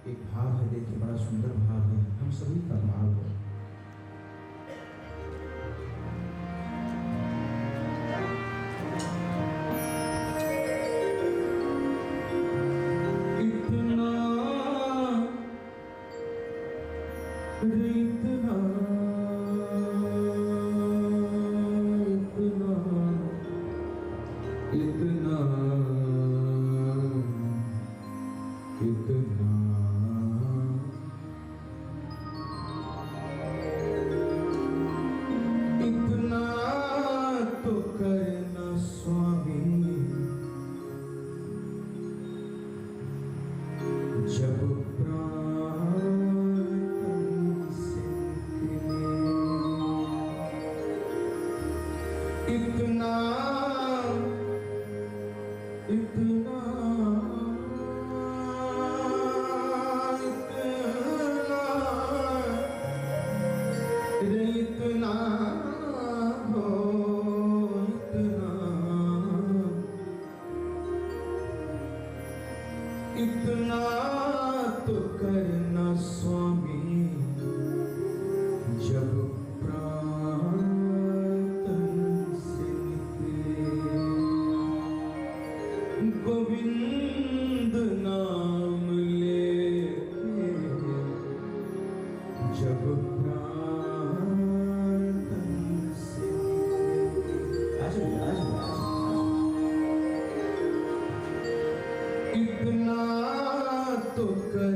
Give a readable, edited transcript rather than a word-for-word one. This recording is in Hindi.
एक भाव है, देखिए बड़ा सुंदर भाव है, हम सभी का भाव है। इतना इतना इतना इतना इतना तो करना स्वामी, जब प्राण से निकले। इतना इतना इतना हो, इतना तो करना स्वामी, जब प्राण तन से निकले। गोविंद नाम लेके जब प्राण तन से निकले। इतना तो कर